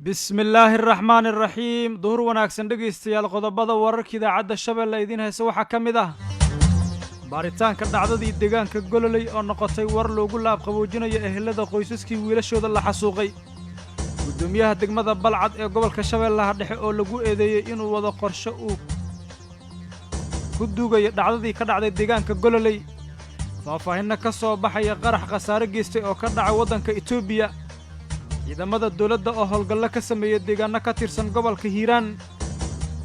بسم الله الرحمن الرحيم ظهور wanaagsan dhageystayaal qodobada wararka idaacada Shabeelle idin hayso waxa kamid ah baaritaanka dhacdadii deegaanka Gololey oo noqotay war loogu laab qaboojinayo ehelada qoysaskii wiilashooda la xasuuqay gudoomiyaha degmada Balcad ee gobolka Shabeelle dhexe oo lagu eedeeyay inuu wada qorshe uu ku duugayo dhacdadii ka dhacday deegaanka Gololey faahfaahin ka soo baxaya qarax khasaare geystay oo ka dhacay wadanka Itoobiya ciidamada dawladda oo howlgalla ka sameeyay deegaano ka tirsan gobolka Hiiraan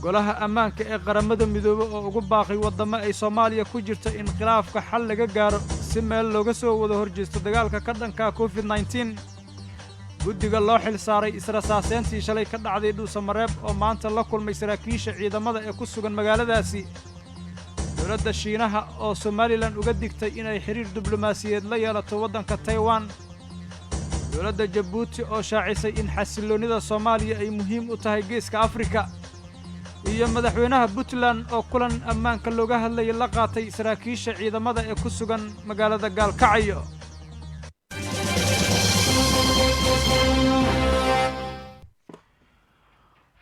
golaha ammaanka ee qaramada midoobay oo ugu baaqay wadamo ay Soomaaliya ku jirto in khilaafka xal laga gaaro si meel looga soo wada horjeesto dagaalka ka dhanka COVID-19 guddiga loo xil saaray israsaaseyntii shalay ka dhacday Dhuusamareeb oo maanta la kulmay saraakiisha ciidamada ee ku sugan magaaladaasi dawladda Shiinaha oo Somaliland uga digtay inay xiriir diblomaasiyadeed la yeelato wadanka Taiwan dawladda Djibouti oo shaacisay in xasiloonida Soomaaliya ay muhiim u tahay geeska Afrika iyo madaxweynaha Puntland oo kulan ammaanka looga hadlayay la qaatay saraakiisha ciidamada ee ku sugan magaalada Gaalkacyo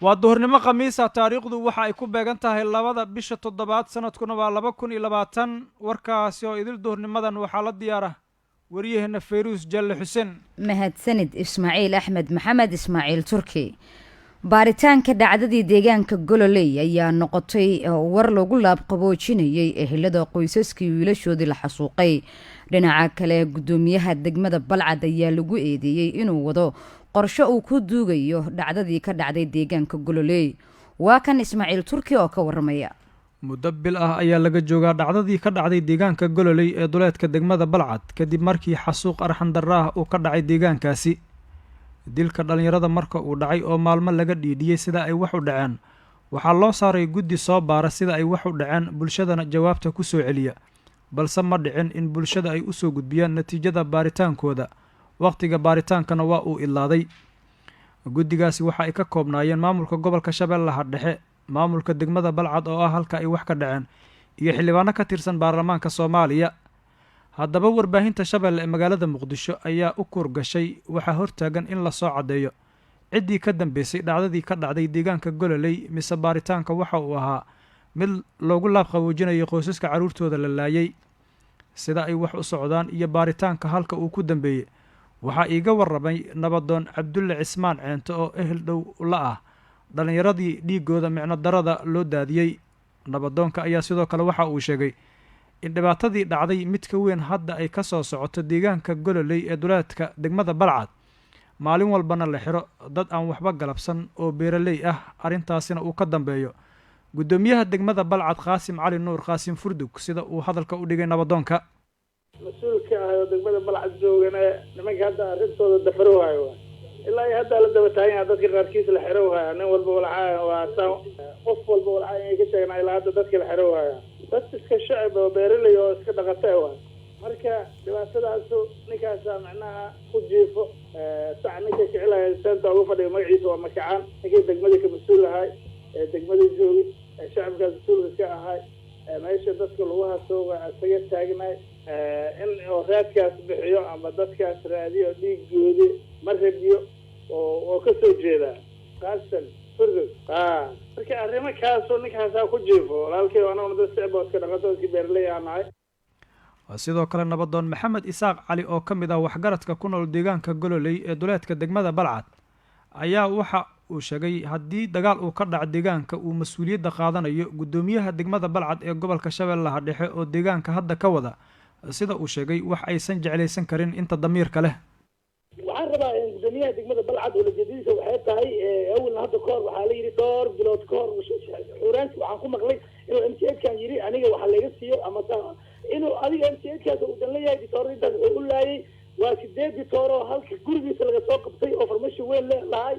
waa duhurnimo khamiisa taariikhdu waxa ay ku beegan tahay 2 bisha 7 sanadkuna waa 2020 warkaasi oo idil duhurnimadan waxa la diyaara wariyahana Feyrus Jalle Xuseen mahadsanid Ismaaciil Axmed Maxamed Ismaaciil Turki baaritaanka dhacdadii deegaanka Gololey ayaa noqotay war lagu laab qaboojinayay ehelada qoysaskii wiilashoodii la xasuuqay dhinaca kale gudoomiyaha degmada Balcad ayaa lagu eedeeyay inuu wado qorshe uu ku duugayo dhacdadii ka dhacday deegaanka Gololey waa kan Ismaaciil Turki oo ka waramaya mudabbil ah ayaa laga joogaa dhacdadii ka dhacday deegaanka Gololey ee duleedka degmada Balcad kadib markii xasuuq arxan darraah uu ka dhacay deegaankaasi dilka dhalinyarada marka uu dhacay oo maalmo laga dhiidiyay sida ay wax u dhaceen waxaa loo saaray guddi soo baara sida ay wax u dhaceen bulshadana jawaabta ku soo celiya balse ma dhicin in bulshada ay u soo gudbiyaan natiijada baaritaankooda waqtiga baaritaankana waa uu ilaaday guddigaasi waxa ay ka koobnaayeen maamulka gobolka Shabeelle dhexe maamulka degmada Balcad oo ah halka ay wax ka dhaceen iyo xildhibaano ka tirsan baarlamaanka Soomaaliya haddaba warbaahinta Shabeelle ee magaalada Muqdisho ayaa u kurgashay waxa hortaagan in la soo cadeeyo cidii ka dambeysay dhacdadii ka dhacday deegaanka Gololey mise baaritaanka waxa uu ahaa mid loogu laab qaboojinayo qoysaska caruurtooda la laayay sida ay wax u socdaan iyo baaritaanka halka uu ku dambeeyay waxa iiga warramay nabadoon Cabdulle Cismaan Ceento oo ehel dhow la ah dhalinyaradii dhiigooda micno darada loo daadiyay nabadoonka ayaa sidoo kale waxa uu sheegay in dhibaatadii dhacday mid ka weyn hadda ay ka soo socoto deegaanka Gololey ee duleedka degmada Balcad maalin walbana la xiro dad aan waxba galabsan oo beeraley ah arintaasina uu ka dambeeyo gudoomiyaha degmada Balcad Qaasim Cali Nuur Qaasim Furdug sida uu hadalka u dhigay nabadoonka mas'uulka ah degmada Balcad joogana nimanka hadda arintooda dafaro waayo ilaa hadda la daba taagan dadka qaarkiis la xiro waayo nin walba walaa waa qof walba walaa ay ka sheegnaa ilaa hadda dadka la xiro waayo dadka shacab oo beeraley oo iska dhaqatay waa marka dhibaatadaas ninkaas macnaha ku jiifo saacnka kicilay santa ugu fadhiyo magaciisa waa makacaan ninka degmada ka mas'uul ahay degmada joogi shacabka mas'uulka ka ahay meesha dadka lagu hasooga asaga taagnay in raadkaas bixiyo ama dadkaas raadiyo dhiigoodi marhabiyo oo ka soo jeeda qaasan furdo marka arrimo kaas oo ninkaas ku jiifo walaalkay ana dad shacab oo iska dhaqatay beeraley ahay sidoo kale nabadoon Maxamed Isaaq Cali oo kamid ah waxgaradka ku nool deegaanka Gololey ee duleedka degmada Balcad ayaa waxa uu sheegay haddii dagaal uu ka dhac deegaanka uu mas'uuliyadda qaadanayo gudoomiyaha degmada Balcad ee gobolka Shabeelle dhexe oo deegaanka hadda ka wada sida uu sheegay wax aysan jeclaysan karin inta damiirka leh waxaan rabaa in gudoomiyaha degmada Balcad oo la jadiisa waxay tahay awalna hadda koor waxa la yiri door bilood koor xuraanti waxaan ku maqlay inuu MCA kan yiri aniga waxa laga siiyo ama inuu adiga MCA kaas uu dan leeyahay doorinta uu laayay waa 8 dooro halka gurigiisa laga soo qabtay oo farmasho weyn leeyahay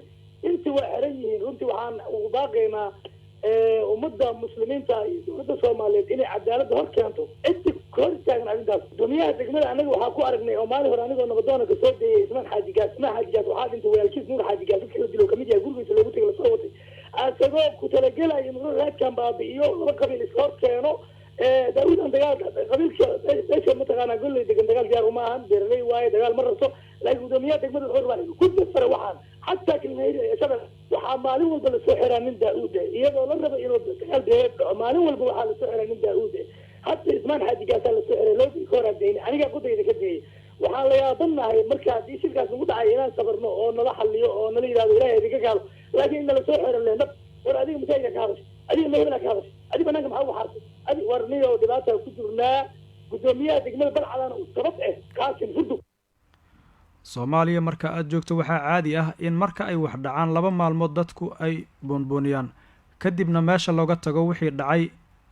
inta waa xiran yihiin runtii waxaan ugu baaqaynaa ummadda muslimiinta iyo dowladda Soomaaliyeed inay cadaalad hor keento inta kor taagan arrintaas gudoomiyaha degmada anaga waxaa ku aragnay oo maalin hore anigoo nabadoona ka soo deeyay Ismaan Xaaji Gaas waxaa dhintay walaalkiis Nuur Xaaji Gaas dadka la dilo kamid yahay gurigiisa loogu tagay la soo watay asagoo ku talagalay inuu raadkan baabi'iyo laba qabiil is hor keeno daawud aan dagaal qabiilka meesha mataqaanaa golley degan dagaal diyaar uma ahan beeraley waaye dagaal ma rabto laakiin gudoomiyaha degmada wuxuu rabaa ku dafara waxaan xataa kilmeeyada waxaa maalin walba lasoo xiraa nin daauud iyadoo la raba inuu dagaal beereed dhaco maalin walba waxaa lasoo xiraa nin daauud hadda ismaan xaajigaasaa lasoo xiray loo ka hor adeeyna anigaa qudayda ka deeyay waxaan la yaabanahay marka haddii shirkaas nagu dhacay inaan sabarno oo nala xaliyo oo nala yidhahdo ilahay idinka gaalo laakiin in nala soo xiro leenab war adiga masaajida ka hadashay adiga mehebela ka hadashay adiga banaanka maxaa ugu xaartay adi war niyo dhibaata ku jirnaa gudoomiyaha degmada balcadana uu sabab kaasin furdug soomaaliya marka aad joogto waxaa caadi ah in marka ay wax dhacaan 2 maalmood dadku ay boonbooniyaan kadibna meesha looga tago wixii dhacay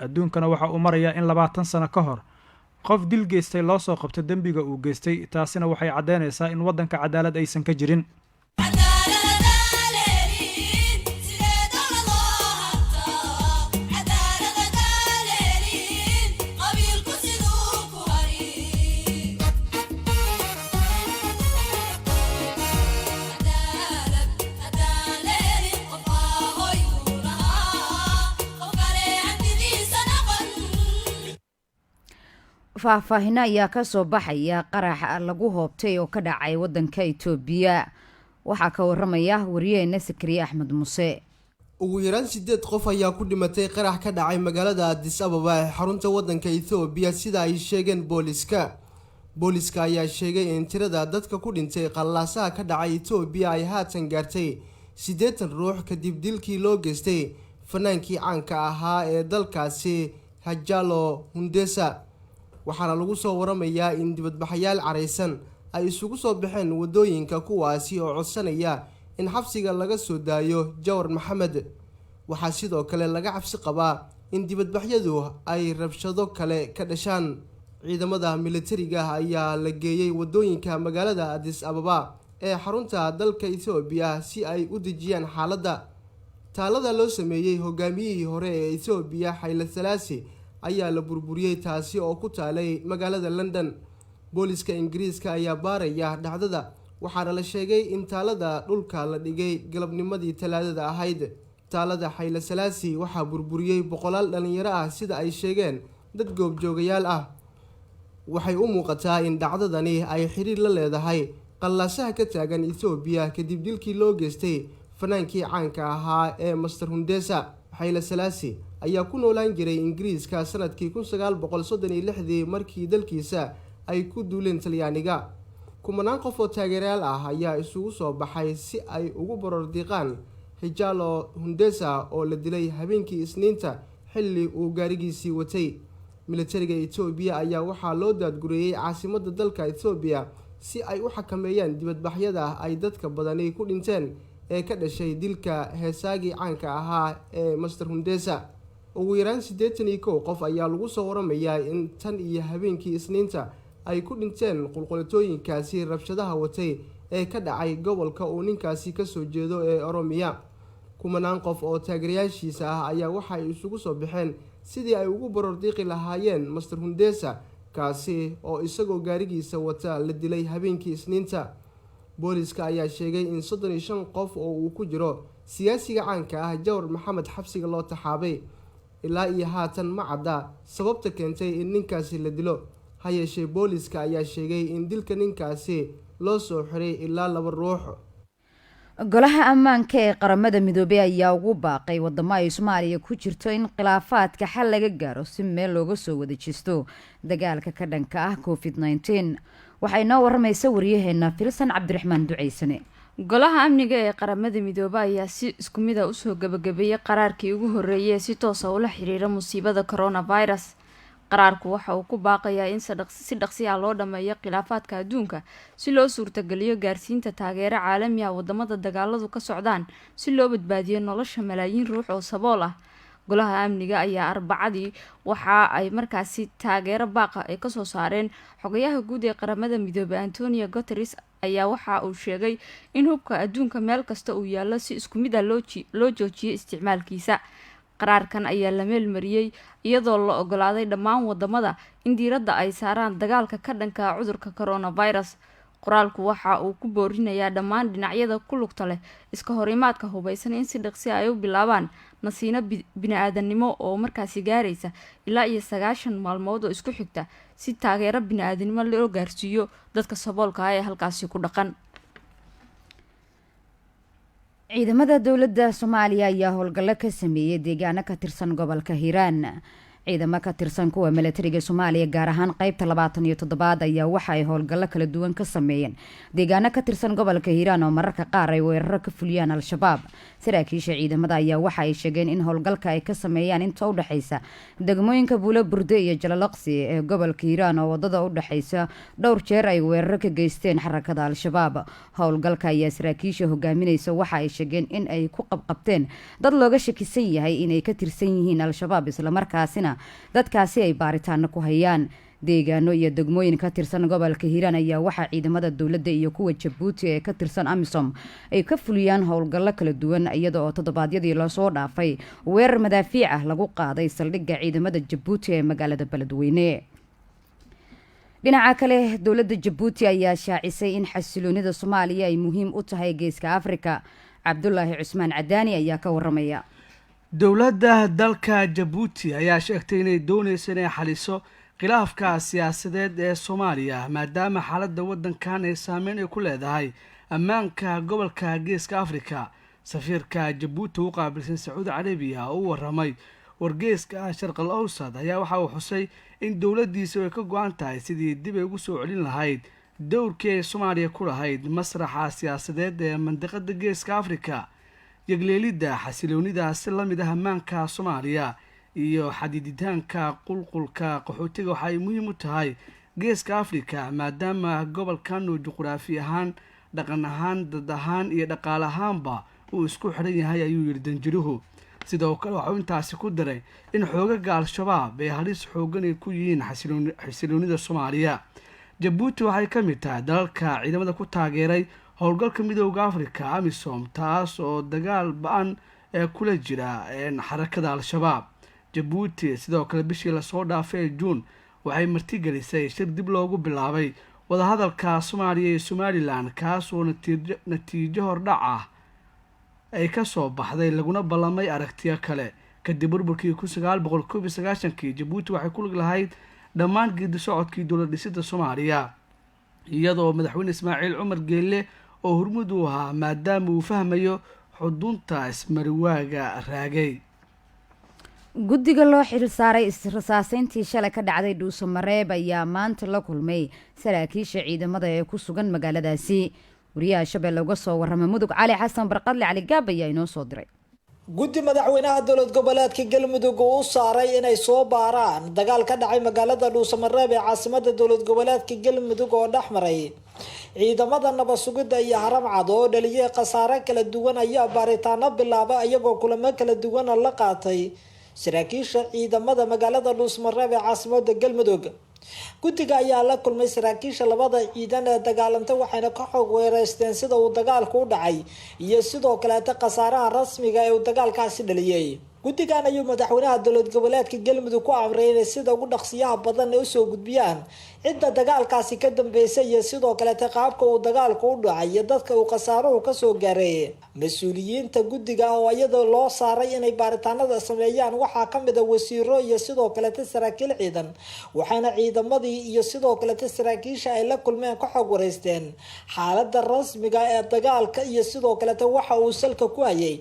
adduunkana waxa uu marayaa in 20 sano ka hor qof dil geystay loo soo qabto dembiga uu geystay taasina waxay caddeynaysaa in waddanka cadaalad aysan ka jirin faahfaahino ayaa ka soo baxaya qarax lagu hoobtay oo ka dhacay waddanka Itoobiya waxaa ka waramaya wariyeena Sakriye Axmed Muuse ugu yaraan 8 qof ayaa ku dhimatay qarax ka dhacay magaalada Addis Ababa ee xarunta waddanka Itoobiya sida ay sheegeen booliska ayaa sheegay in tirada dadka ku dhintay qalaasaha ka dhacay Itoobiya ay haatan gaartay 80 ruux kadib dilkii loo geystay fanaankii caanka ahaa ee dalkaasi Hajalo Hundessa waxaana lagu soo waramayaa in dibadbaxayaal careysan ay isugu soo baxeen wadooyinka kuwaasi oo codsanaya in xabsiga laga soo daayo Jawar Maxamed waxaa sidoo kale laga cabsi qabaa in dibadbaxyadu ay rabshado kale ka dhashaan ciidamada militariga ayaa la geeyay wadooyinka magaalada Addis Ababa ee xarunta dalka Itoobiya si ay u dejiyaan xaaladda taalada loo sameeyay hogaamiyihii hore ee Itoobiya Haile Selassie ayaa la burburiyay taasi oo ku taalay magaalada London booliska Ingiriiska ayaa baaraya dhacdada waxaana la sheegay in taalada dhulka la dhigay galabnimadii Talaadada ahayd taalada Haile Selassie waxaa burburiyay boqolaal dhalinyaro ah sida ay sheegeen dad goobjoogayaal ah waxay u muuqataa in dhacdadani ay xiriir la leedahay qalaasaha ka taagan Itoobiya kadib dilkii loo geystay fanaankii caanka ahaa ee Master Hundessa Haile Selassie ayaa ku noolaan jiray Ingiriiska sanadkii 1936 markii dalkiisa ay ku duuleen Talyaaniga kumanaan qof oo taageerayaal ah ayaa isugu soo baxay si ay ugu barordiiqaan Hajalo Hundessa oo la dilay habeenkii Isniinta xilli uu gaarigiisii watay militariga Itoobiya ayaa waxaa loo daadgureeyay caasimadda dalka Itoobiya si ay u xakameeyaan dibadbaxyada ay dadka badani ku dhinteen ee ka dhashay dilka heesaagii caanka ahaa ee Master Hundessa ugu yaraan 81 qof ayaa lagu soo waramayaa in tan iyo habeenkii Isniinta ay ku dhinteen qulqulatooyinkaasi rabshadaha watay ee ka dhacay gobolka uu ninkaasi ka soo jeedo ee Oromia kumanaan qof oo taageerayaashiisa ah ayaa waxay isugu soo baxeen sidii ay ugu barordiiqi lahaayeen Master Hundessa kaasi oo isagoo gaarigiisa wata la dilay habeenkii Isniinta booliska ayaa sheegay in 35 qof oo uu ku jiro siyaasiga caanka ah Jawar Maxamed xabsiga loo taxaabay ilaa iyo haatan ma cadda sababta keentay in ninkaasi la dilo hayeeshee booliska ayaa sheegay in dilka ninkaasi loo soo xiray ilaa 2 ruux golaha ammaanka ee qaramada midoobay ayaa ugu baaqay wadamo ay Soomaaliya ku jirto in khilaafaadka xal laga gaaro si meel looga soo wada jeesto dagaalka ka dhanka ah COVID-19 waxay noo waramaysaa wariyaheena Filsan Cabdiraxmaan Duceysane golaha amniga ee qaramada midoobay ayaa si isku mid ah u soo gabagabeeyay qaraarkii ugu horeeyay si toos ah ula xiriira musiibada coronavirus qaraarku waxa uu ku baaqayaa in si dhaqsi ah loo dhameeyo khilaafaadka adduunka si loo suurtageliyo gaarsiinta taageero caalami ah wadamada dagaaladu ka socdaan si loo badbaadiyo nolosha malaayiin ruux oo sabool ah golaha amniga ayaa Arbacadii waxa ay markaasi taageero baaqa ay ka soo saareen xogayaha guud ee qaramada midoobay Antonio Guterres ayaa waxa uu sheegay in hubka adduunka meel kasta uu yaalo si isku mid ah loo joojiyo isticmaalkiisa qaraarkan ayaa la meel mariyay iyadoo la ogolaaday dhammaan wadamada in diiradda ay saaraan dagaalka ka dhanka cudurka coronavirus qoraalku waxa uu ku boorinayaa dhammaan dhinacyada ku lugta leh iska horimaadka hubeysan in si dhaqsi ay u bilaabaan nasiino bini-aadanimo oo markaasi gaaraysa ilaa iyo 90 maalmood oo isku xigta si taageero bini-aadanimo loo gaarsiiyo dadka saboolka ah ee halkaasi ku dhaqan. ciidamada dowladda Soomaaliya ayaa howlgallo ka sameeyay deegaano ka tirsan gobolka Hiiraan. ciidamo ka tirsan kuwa militariga Soomaaliya gaar ahaan qaybta 27 ayaa waxa ay howlgallo kala duwan ka sameeyeen deegaano ka tirsan gobolka Hiiraan oo mararka qaar ay weeraro ka fuliyaan al-shabaab. saraakiisha ciidamada ayaa waxa ay sheegeen in howlgalka ay ka sameeyaan inta u dhaxaysa degmooyinka Buulo Burde iyo Jalalaqsi ee gobolka Hiiraan oo wadada u dhaxaysa dhowr jeer ay weeraro ka geysteen xarakada al-shabaab. howlgalka ayaa saraakiisha hogaaminaysa waxa ay sheegeen in ay ku qabqabteen dad looga shakisan yahay inay ka tirsan yihiin al-shabaab isla markaasina dadkaasi ay baaritaano ku hayaan. deegaano iyo degmooyin ka tirsan gobolka Hiiraan ayaa waxaa ciidamada dowladda iyo kuwa Jabuuti ee ka tirsan AMISOM ay ka fuliyaan howlgallo kala duwan iyada oo toddobaadyadii la soo dhaafay weerar madaafiic ah lagu qaaday saldhigga ciidamada Jabuuti ee magaalada Beledweyne. dhinaca kale dowladda Jabuuti ayaa shaacisay in xasiloonida Soomaaliya ay muhiim u tahay geeska Afrika. Cabdullaahi Cusmaan Cadaani ayaa ka waramaya. dowladda dalka Jabuuti ayaa sheegtay inay doonayso inay xaliso khilaafka siyaasadeed ee Soomaaliya maadaama xaaladda waddankan ay saameyn ay ku leedahay ammaanka gobolka geeska Afrika. safiirka Jabuuti u qaabilsan Sacuudi Carabiya oo waramay wargeyska Sharqal Awsad ayaa waxa uu xusay in dowladdiisa ay ka go'an tahay sidii dib ay ugu soo celin lahayd dowrkii ay Soomaaliya ku lahayd masraxa siyaasadeed ee mandaqada geeska Afrika. yagleelidda xasiloonida si la mid ah ammaanka Soomaaliya iyo xadiditaanka qulqulka qaxootiga waxa ay muhiim u tahay geeska Afrika maadaama gobolkan uu juqraafi ahaan, dhaqan ahaan, dad ahaan iyo dhaqaale ahaanba uu isku xidhan yahay ayuu yiri danjiruhu. sidoo kale waxa uu intaasi ku daray in xoogaga al-shabaab ay halis xoogan ay ku yihiin xasiloonida Soomaaliya. Jabuuti waxay ka mid tahay dalalka ciidamada ku taageeray howlgalka midowga Afrika AMISOM taas oo dagaal ba'an ee kula jira xarakada al-shabaab. Jabuuti sidoo kale bishii la soo dhaafay Juun waxay martigelisay shir dib loogu bilaabay wadahadalka Soomaaliya iyo Somaliland kaas oo natiijo hordhac ah ay ka soo baxday laguna ballamay aragtiyo kale. kadib burburkii 1991 Jabuuti waxay ku lug lahayd dhammaan geedi socodkii dowlad dhisidda Soomaaliya iyadoo madaxweyne Ismaaciil Cumar Geelle oo hormuud u ahaa maadaama uu fahmayo xudunta ismariwaaga raagay. guddiga loo xil saaray israsaaseyntii shalay ka dhacday Dhuusamareeb ayaa maanta la kulmay saraakiisha ciidamada ee ku sugan magaaladaasi. wariyaha Shabeelle uga soo warramay Mudug Cali Xasan Barqadle Cali Gaab ayaa inoo soo diray. guddi madaxweynaha dowlad goboleedka Galmudug oo saaray inay soo baaraan dagaal ka dhacay magaalada Dhuusamareeb ee caasimadda dowlad goboleedka Galmudug oo dhaxmaray ciidamada nabad sugidda iyo haramcad oo dhaliyay khasaare kala duwan ayaa baaritaano bilaabay iyagoo kulamo kala duwan la qaatay saraakiisha ciidamada magaalada Dhuusamareeb ee caasimadda Galmudug. guddiga ayaa la kulmay saraakiisha labada ciidan ee dagaalantay waxayna ka xog weeraysteen sida uu dagaalku u dhacay iyo sidoo kale khasaaraha rasmiga ee uu dagaalkaasi dhaliyay. guddigan ayuu madaxweynaha dowlad goboleedka Galmudug ku amray inay sida ugu dhaqsiyaha badan u soo gudbiyaan cidda dagaalkaasi ka dambeysay iyo sidoo kale qaabka uu dagaalku u dhacay iyo dadka uu khasaaruhu ka soo gaaray. mas-uuliyiinta guddiga oo iyadoo loo saaray inay baaritaanada sameeyaan waxaa ka mid ah wasiiro iyo sidoo kale saraakiil ciidan waxaana ciidamadii iyo sidoo kale saraakiisha ay la kulmeen ka xog wareysteen xaaladda rasmiga ee dagaalka iyo sidoo kale waxa uu salka ku hayay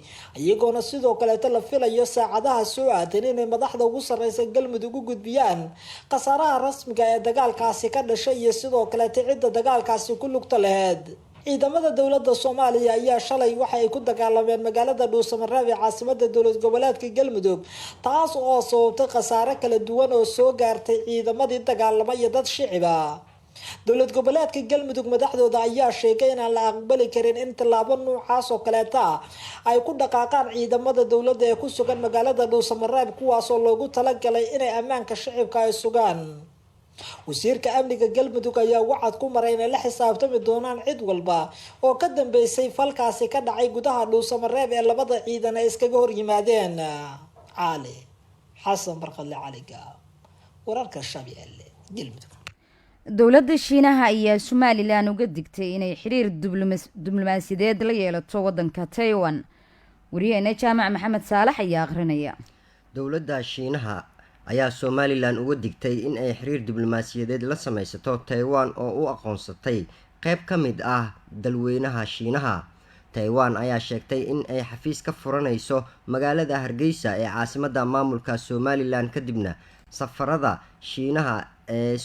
iyagoona sidoo kale la filayo saacadaha soo aadan inay madaxda ugu sareysa Galmudug u gudbiyaan khasaaraha rasmiga ee dagaalkaasi ka dhashay iyo sidoo kale cidda dagaalkaasi ku lugta lahayd. ciidamada dowladda Soomaaliya ayaa shalay waxa ay ku dagaalameen magaalada Dhuusamareeb ee caasimadda dowlad goboleedka Galmudug taas oo sababtay khasaare kala duwan oo soo gaartay ciidamadii dagaalamay iyo dad shicib ah. dowlad goboleedka Galmudug madaxdooda ayaa sheegay in aan la aqbali karin in tallaabo noocaas oo kaleeta ay ku dhaqaaqaan ciidamada dowladda ee ku sugan magaalada Dhuusamareeb kuwaas oo loogu talagalay inay ammaanka shicibka ay sugaan. wasiirka amniga Galmudug ayaa wacad ku maray inay la xisaabtami doonaan cid walba oo ka dambeysay falkaasi ka dhacay gudaha Dhuusamareeb ee labada ciidan ay iskaga hor yimaadeen. Cali Xasan Barqadle Cali Gaab wararka Shabeelle Galmudug. dowladda shiinaha ayaa somalilan uga digtay inay xiriir diblomaasiyadeed la yeelato wadanka taiwan. wariyaheena jaamac maxamed saalax ayaa aqrinaya. dowladda shiinaha ayaa somalilan uga digtay in ay xiriir diblomaasiyadeed la samaysato taiwan oo u aqoonsatay qayb ka mid ah dalweynaha shiinaha. taiwan ayaa sheegtay in ay xafiis ka furanayso magaalada hargeysa ee caasimadda maamulka somalilan kadibna safaaradda shiinaha ee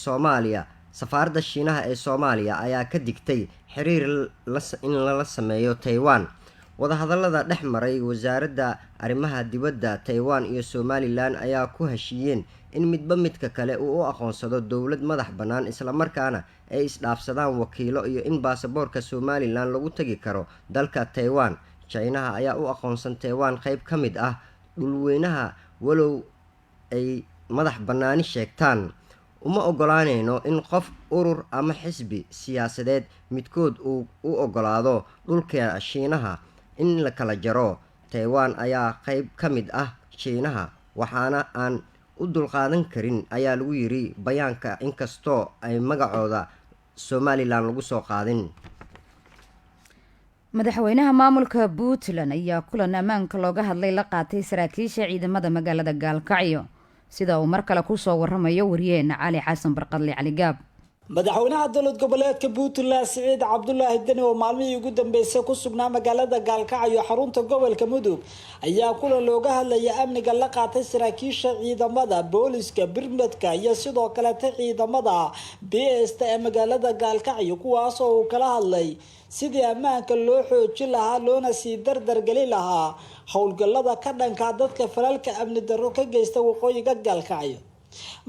soomaaliya ayaa ka digtay xiriir in lala sameeyo taiwan. wadahadalada dhex maray wasaaradda arrimaha dibadda taiwan iyo somalilan ayaa ku heshiiyeen in midba midka kale uu u aqoonsado dowlad madax bannaan islamarkaana ay isdhaafsadaan wakiilo iyo in baasaboorka somalilan lagu tagi karo dalka taiwan. shiinaha ayaa u aqoonsan taiwan qayb ka mid ah dhulweynaha walow ay madax bannaani sheegtaan. uma ogolaanayno in qof urur ama xisbi siyaasadeed midkood uu u ogolaado dhulka shiinaha in la kala jaro. taiwan ayaa qayb ka mid ah shiinaha waxaana aan u dulqaadan karin ayaa lagu yiri bayaanka inkastoo ay magacooda somalilan lagu soo qaadin. madaxweynaha maamulka puntland ayaa kulan ammaanka looga hadlay la qaatay saraakiisha ciidamada magaalada gaalkacyo sida uu mar kale kusoo waramayo wariyeena cali xasan barqadle cali gaab. madaxweynaha dowlad goboleedka puntland siciid cabdulaahi deni oo maalmihii ugu dambeysay ku sugnaa magaalada gaalkacyo xarunta gobolka mudug ayaa kulan looga hadlaya amniga la qaatay saraakiisha ciidamada booliska birmadka iyo sidoo kaleeta ciidamada bsta ee magaalada gaalkacyo kuwaas oo uu kala hadlay sidii ammaanka loo xoojin lahaa loona sii dardargeli lahaa howlgallada ka dhanka dadka falalka amni darro ka geysta waqooyiga gaalkacyo.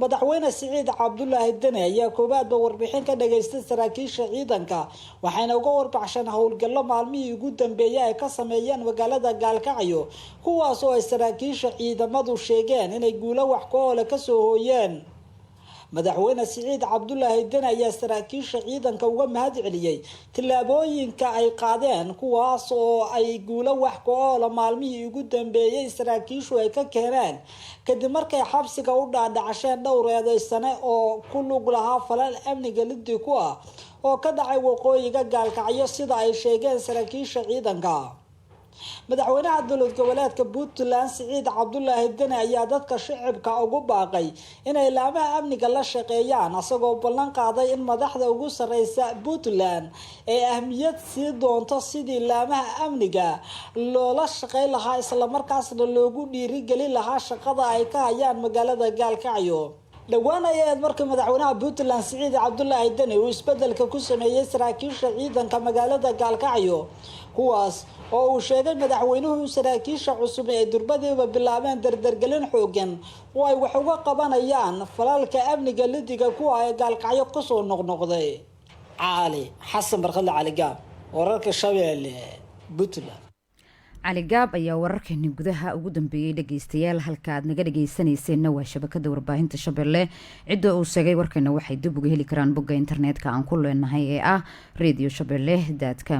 madaxweyne siciid cabdulaahi deni ayaa koowaadba warbixin ka dhageystay saraakiisha ciidanka waxayna uga warbaxsheen howlgallo maalmihii ugu dambeeyay ay ka sameeyeen magaalada gaalkacyo kuwaas oo ay saraakiisha ciidamadu sheegeen inay guulo wax ku oole kasoo hooyeen. madaxweyne siciid cabdulaahi deni ayaa saraakiisha ciidanka uga mahad celiyey tillaabooyinka ay qaadeen kuwaas oo ay guulo wax ku oola maalmihii ugu dambeeyay saraakiishu ay ka keeneen kadib markay xabsiga u dhaadhacasheen dhowr eedeysane oo ku lug lahaa falal amniga liddi ku ah oo ka dhacay waqooyiga gaalkacyo sida ay sheegeen saraakiisha ciidanka. madaxweynaha dowlad goboleedka puntland siciid cabdulaahi deni ayaa dadka shicibka ugu baaqay inay laamaha amniga la shaqeeyaan isagoo ballan qaaday in madaxda ugu sareysa puntland ay ahmiyad sii doonto sidii laamaha amniga loola shaqeyn lahaa islamarkaasna loogu dhiirigeli lahaa shaqada ay ka hayaan magaalada gaalkacyo. dhowaan ayaed markii madaxweynaha puntland siciid cabdulaahi deni uu isbedelka ku sameeyey saraakiisha ciidanka magaalada gaalkacyo kuwaas oo uu sheegay madaxweynuhu saraakiisha cusub ee durbadiiba bilaabeen dardargelin xoogan oo ay wax uga qabanayaan falalka amniga lidiga kuwa ee gaalkacyo kusoo noqnoqday. cali xasan barqadle cali gaab wararka shabeelle puntland. cali gaab ayaa wararkeeni gudaha ugu dambeeyey dhageystayaal halka aad naga dhageysanayseena waa shabakada warbaahinta shabeelle. cidda uu sheegay warkeena waxay dib uga heli karaan bogga internetka aan ku leenahay ee ah radio shabeelle.com.